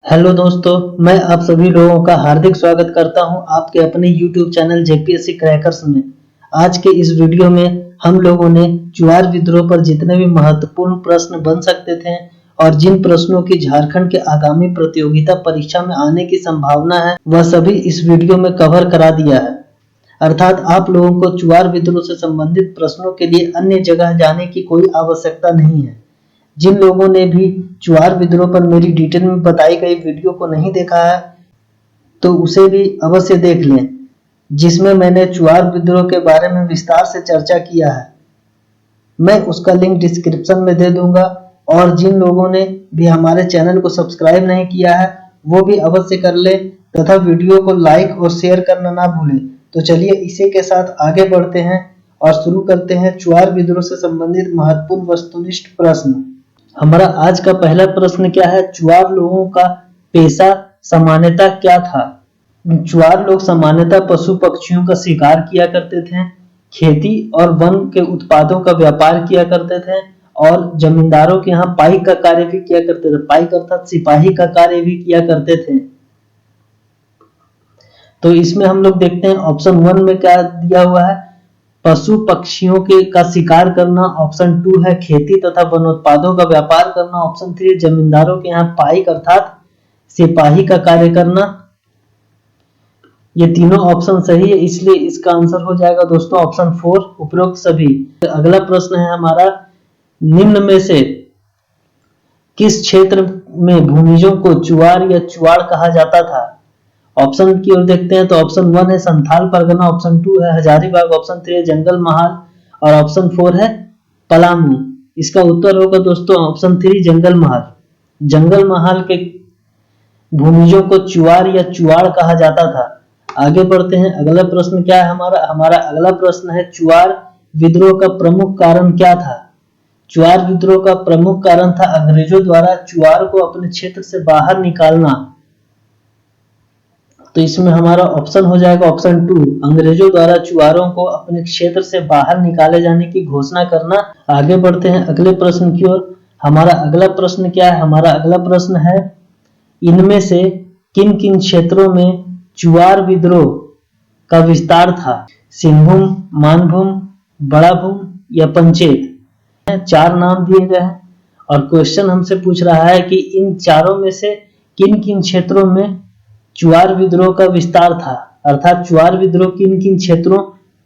Hello दोस्तों, मैं आप सभी लोगों का हार्दिक स्वागत करता हूं आपके अपने YouTube चैनल जेपीएससी क्रैकर्स में। आज के इस वीडियो में हम लोगों ने चुआर विद्रोह पर जितने भी महत्वपूर्ण प्रश्न बन सकते थे और जिन प्रश्नों की झारखंड के आगामी प्रतियोगिता परीक्षा में आने की संभावना है वह सभी इस वीडियो में कवर करा दिया है। अर्थात आप लोगों को चुआर विद्रोह से संबंधित प्रश्नों के लिए अन्य जगह जाने की कोई आवश्यकता नहीं है। जिन लोगों ने भी चुआर विद्रोह पर मेरी डिटेल में बताई गई वीडियो को नहीं देखा है तो उसे भी अवश्य देख लें, जिसमें मैंने चुआर विद्रोह के बारे में विस्तार से चर्चा किया है। मैं उसका लिंक डिस्क्रिप्शन में दे दूंगा और जिन लोगों ने भी हमारे चैनल को सब्सक्राइब नहीं किया है वो भी अवश्य कर ले तथा वीडियो को लाइक और शेयर करना ना भूलें। तो चलिए इसी के साथ आगे बढ़ते हैं और शुरू करते हैं चुआर विद्रोह से संबंधित महत्वपूर्ण वस्तुनिष्ठ प्रश्न। हमारा आज का पहला प्रश्न क्या है? चुआर लोगों का पेशा सामान्यतः क्या था? चुआर लोग सामान्यतः पशु पक्षियों का शिकार किया करते थे, खेती और वन के उत्पादों का व्यापार किया करते थे और जमींदारों के यहाँ पाइक का कार्य भी किया करते थे। पाइक अर्थात सिपाही का कार्य भी किया करते थे। तो इसमें हम लोग देखते हैं ऑप्शन 1 में क्या दिया हुआ है, पशु पक्षियों के का शिकार करना। ऑप्शन 2 है खेती तथा वनोत्पादों का व्यापार करना। ऑप्शन 3 जमींदारों के यहाँ पाइक अर्थात सिपाही का कार्य करना। ये तीनों ऑप्शन सही है, इसलिए इसका आंसर हो जाएगा दोस्तों ऑप्शन 4 उपरोक्त सभी। अगला प्रश्न है हमारा, निम्न में से किस क्षेत्र में भूमिजों को चुआर या चुआड़ कहा जाता था? ऑप्शन की ओर देखते हैं तो ऑप्शन 1 है संथाल परगना, ऑप्शन 2 है हजारीबाग, ऑप्शन 3 है जंगल महाल और ऑप्शन 4 है पलामू। इसका उत्तर होगा दोस्तों ऑप्शन 3 जंगल महाल। जंगल महाल के भूमिजों को चुआर या चुआड़ कहा जाता था। आगे बढ़ते हैं, अगला प्रश्न क्या है हमारा अगला प्रश्न है चुआर विद्रोह का प्रमुख कारण क्या था? चुआर विद्रोह का प्रमुख कारण था अंग्रेजों द्वारा चुआर को अपने क्षेत्र से बाहर निकालना। तो इसमें हमारा ऑप्शन हो जाएगा ऑप्शन 2 अंग्रेजों द्वारा चुआरों को अपने क्षेत्र से बाहर निकाले जाने की घोषणा करना। आगे बढ़ते हैं अगले प्रश्न की ओर। हमारा अगला प्रश्न क्या है? हमारा अगला प्रश्न है, इनमें से किन किन क्षेत्रों में चुआर विद्रोह का विस्तार था? सिंहभूम, मानभूम, बड़ाभूम या पंचेत? 4 नाम दिए गए हैं और क्वेश्चन हमसे पूछ रहा है कि इन चारों में से किन किन क्षेत्रों में चुआर विद्रोह का विस्तार था, अर्थात चुआर विद्रोह किन किन क्षेत्रों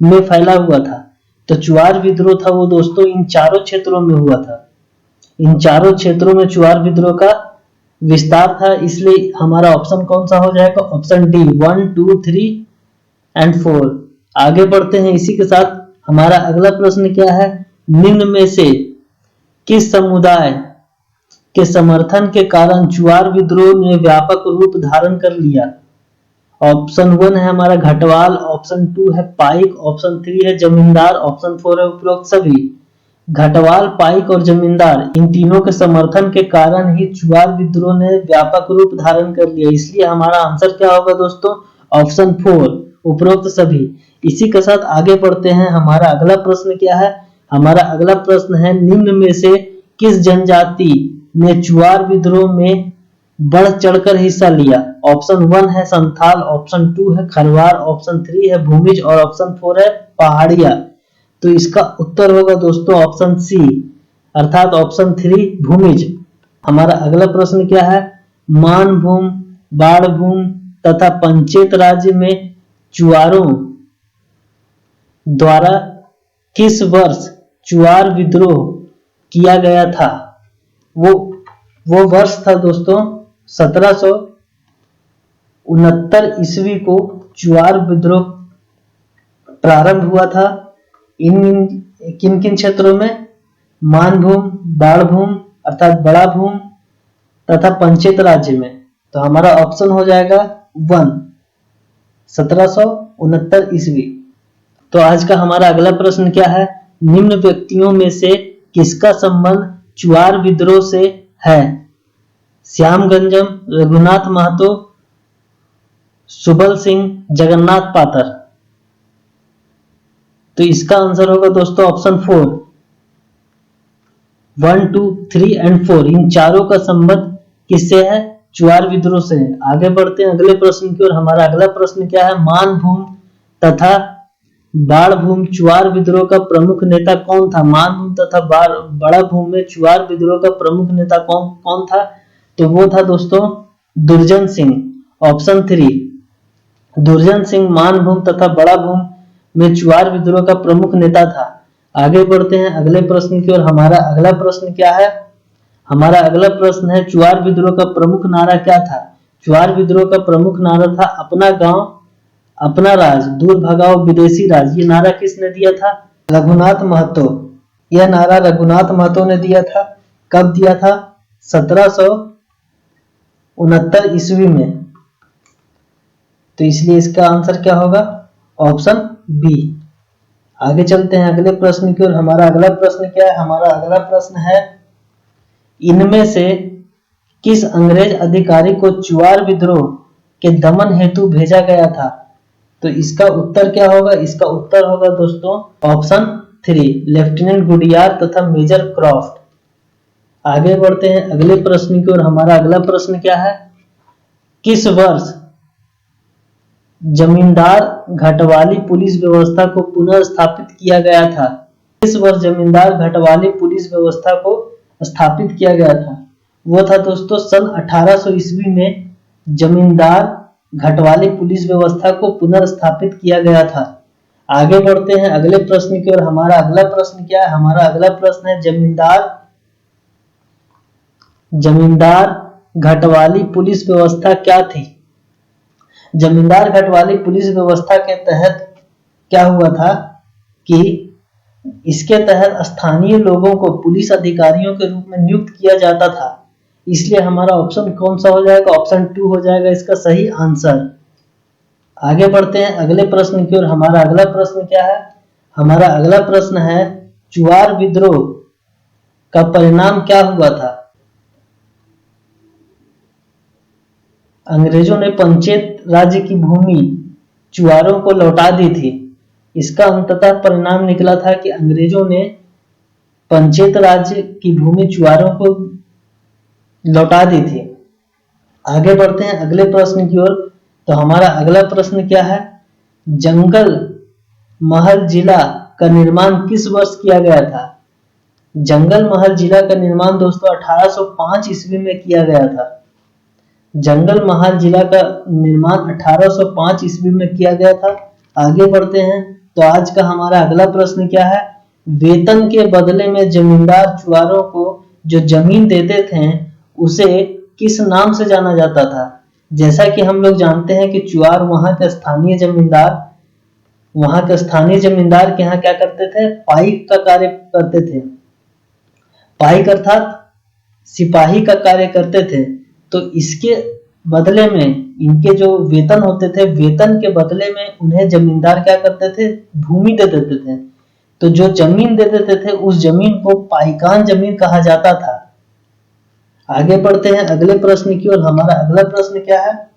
में फैला हुआ था। तो चुआर विद्रोह था वो दोस्तों इन चारों क्षेत्रों में हुआ था। इन चारों क्षेत्रों में चुआर विद्रोह का विस्तार था, इसलिए हमारा ऑप्शन कौन सा हो जाएगा? Option D 1, 2, 3 and 4। आगे बढ़ते हैं इसी के साथ। हमारा अगला प्रश्न क्या है, निम्न में से किस समुदाय के समर्थन के कारण चुआर विद्रोह ने व्यापक रूप धारण कर लिया? ऑप्शन 1 है हमारा घटवाल, ऑप्शन 2 है पाइक, ऑप्शन 3 है जमींदार, ऑप्शन 4 है उपरोक्त सभी। घटवाल, पाइक और जमींदार इन तीनों के समर्थन के कारण ही चुआर विद्रोह ने व्यापक रूप धारण कर लिया, इसलिए हमारा आंसर क्या होगा दोस्तों? ऑप्शन 4 उपरोक्त सभी। इसी के साथ आगे बढ़ते हैं। हमारा अगला प्रश्न क्या है? हमारा अगला प्रश्न है, निम्न में से किस जनजाति ने चुआर विद्रोह में बढ़ चढ़कर हिस्सा लिया? ऑप्शन 1 है संथाल, ऑप्शन 2 है खरवार, ऑप्शन 3 है भूमिज और ऑप्शन 4 है पहाड़िया। तो इसका उत्तर होगा दोस्तों ऑप्शन सी अर्थात ऑप्शन 3 भूमिज। हमारा अगला प्रश्न क्या है, मानभूम, बाड़भूम तथा पंचेत राज्य में चुआरों द्वारा किस वर्ष चुआर विद्रोह किया गया था? वो वर्ष था दोस्तों 1769 ईस्वी को चुआर विद्रोह प्रारंभ हुआ था। इन किन किन क्षेत्रों में? मानभूम, बाड़भूम अर्थात बड़ा भूम तथा पंचेत राज्य में। तो हमारा ऑप्शन हो जाएगा 1 1769 ईस्वी। तो आज का हमारा अगला प्रश्न क्या है, निम्न व्यक्तियों में से किसका संबंध चुआर विद्रोह से है? श्यामगंजम, रघुनाथ महतो, सुबल सिंह, जगन्नाथ पातर। तो इसका आंसर होगा दोस्तों ऑप्शन 4 1, 2, 3 एंड 4 इन चारों का संबंध किससे है? चुआर विद्रोह से। आगे बढ़ते हैं अगले प्रश्न की ओर। हमारा अगला प्रश्न क्या है, मानभूम तथा बाणभूम चुआर विद्रोह का प्रमुख नेता कौन था। मानभूम तथा बाणभूम में चुआर विद्रोह का प्रमुख नेता कौन कौन था, तो वो था दोस्तों दुर्जन सिंह। ऑप्शन 3 दुर्जन सिंह मानभूम तथा बड़ाभूम में चुआर विद्रोह का प्रमुख नेता था। आगे बढ़ते हैं अगले प्रश्न की ओर। हमारा अगला प्रश्न क्या है, हमारा अगला प्रश्न है चुआर विद्रोह का प्रमुख नारा क्या था। चुआर विद्रोह का प्रमुख नारा था अपना गांव अपना राज, दूर भगाओ विदेशी राज। ये नारा किसने दिया था, रघुनाथ महतो। यह नारा रघुनाथ महतो ने दिया था। कब दिया था, 1769 ईस्वी में। तो इसलिए इसका आंसर क्या होगा, ऑप्शन बी। आगे चलते हैं अगले प्रश्न की ओर। हमारा अगला प्रश्न क्या है, हमारा अगला प्रश्न है इनमें से किस अंग्रेज अधिकारी को चुआर विद्रोह के दमन हेतु भेजा गया था। तो इसका उत्तर क्या होगा, इसका उत्तर होगा दोस्तों ऑप्शन 3 लेफ्टिनेंट गुडियार तथा मेजर क्रॉफ्ट। आगे बढ़ते हैं अगले प्रश्न की ओर। हमारा अगला प्रश्न क्या है, किस वर्ष जमींदार घटवाली पुलिस व्यवस्था को पुनर्स्थापित किया गया था। किस वर्ष जमींदार घटवाली पुलिस व्यवस्था को स्थापित किया गया था, वो था दोस्तों सन 1800 ईस्वी में जमींदार घटवाली पुलिस व्यवस्था को पुनर्स्थापित किया गया था। आगे बढ़ते हैं अगले प्रश्न की ओर। हमारा अगला प्रश्न क्या है, हमारा अगला प्रश्न है जमींदार घटवाली पुलिस व्यवस्था क्या थी। जमींदार घटवाली पुलिस व्यवस्था के तहत क्या हुआ था कि इसके तहत स्थानीय लोगों को पुलिस अधिकारियों के रूप में नियुक्त किया जाता था। इसलिए हमारा ऑप्शन कौन सा हो जाएगा, ऑप्शन 2 हो जाएगा इसका सही आंसर। आगे बढ़ते हैं अगले प्रश्न की ओर। हमारा अगला प्रश्न क्या है, हमारा अगला प्रश्न है चुआर विद्रोह का परिणाम क्या हुआ था। अंग्रेजों ने पंचायत राज्य की भूमि चुआरों को लौटा दी थी। इसका अंततः परिणाम निकला था कि अंग्रेजों ने पंचायत राज्य की भूमि चुआरों को लौटा दी थी। आगे बढ़ते हैं अगले प्रश्न की ओर। तो हमारा अगला प्रश्न क्या है, जंगल महल जिला का निर्माण किस वर्ष किया गया था। जंगल महल जिला का निर्माण दोस्तों 1805 ईस्वी में किया गया था। जंगल महल जिला का निर्माण 1805 ईस्वी में किया गया था। आगे बढ़ते हैं तो आज का हमारा अगला प्रश्न क्या है, वेतन के बदले में जमींदार चुआरों को जो जमीन देते थे उसे किस नाम से जाना जाता था। जैसा कि हम लोग जानते हैं कि चुआर वहां के स्थानीय जमींदार के यहाँ क्या करते थे, पाइक का कार्य करते थे। पाइक अर्थात सिपाही का कार्य करते थे। तो इसके बदले में इनके जो वेतन होते थे, वेतन के बदले में उन्हें जमींदार क्या करते थे, भूमि दे देते थे। तो जो जमीन दे देते थे उस जमीन को पाइकान जमीन कहा जाता था। आगे बढ़ते हैं अगले प्रश्न की ओर। हमारा अगला प्रश्न क्या है,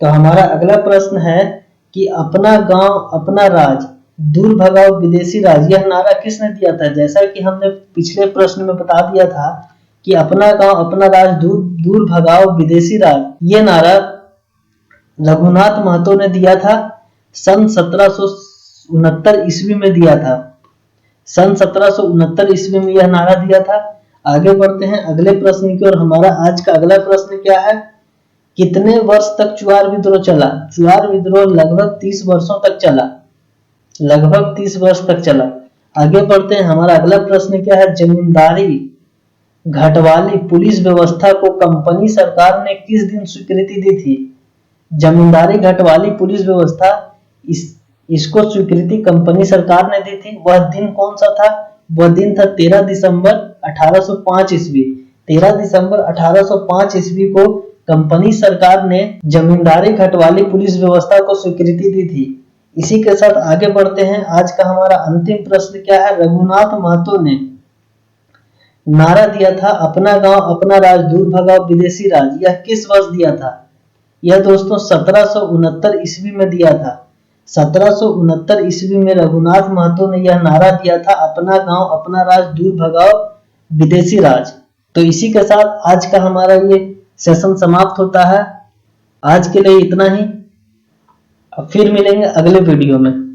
तो हमारा अगला प्रश्न है कि अपना गांव अपना राज, दूर भगाओ विदेशी राज, यह नारा किसने दिया था। जैसा कि हमने पिछले प्रश्न में बता दिया था कि अपना गांव अपना राज, दूर भगाओ विदेशी राज, ये नारा रघुनाथ महतो ने दिया था। सन 1769 ईस्वी में दिया था। सन 1769 ईस्वी में यह नारा दिया था। आगे बढ़ते हैं अगले प्रश्न की ओर। हमारा आज का अगला प्रश्न क्या है, कितने वर्ष तक चुआर विद्रोह चला। चुआर विद्रोह लगभग 30 वर्षों तक चला, लगभग 30 वर्ष तक चला। आगे बढ़ते हैं हमारा अगला प्रश्न क्या है, जमींदारी घटवाली पुलिस व्यवस्था को कंपनी सरकार ने किस दिन स्वीकृति दी थी। जमींदारी घटवाली पुलिस व्यवस्था इसको स्वीकृति कंपनी सरकार ने दी थी। वह दिन कौन सा था, वह दिन था 13 दिसंबर 1805 ईस्वी। 13 दिसंबर 1805 ईस्वी को कंपनी सरकार ने जमींदारी घटवाली पुलिस व्यवस्था को स्वीकृति दी थी। इसी के साथ आगे बढ़ते हैं। आज का हमारा अंतिम प्रश्न क्या है, रघुनाथ महतो ने नारा दिया था अपना गांव अपना राज, दूर भगाओ विदेशी राज, यह किस वर्ष दिया था। यह दोस्तों 1769 ईस्वी में दिया था। 1769 ईस्वी में रघुनाथ महतो ने यह नारा दिया था, अपना गांव अपना राज, दूर भगाओ विदेशी राज। तो इसी के साथ आज का हमारा ये सेशन समाप्त होता है। आज के लिए इतना ही, अब फिर मिलेंगे अगले वीडियो में।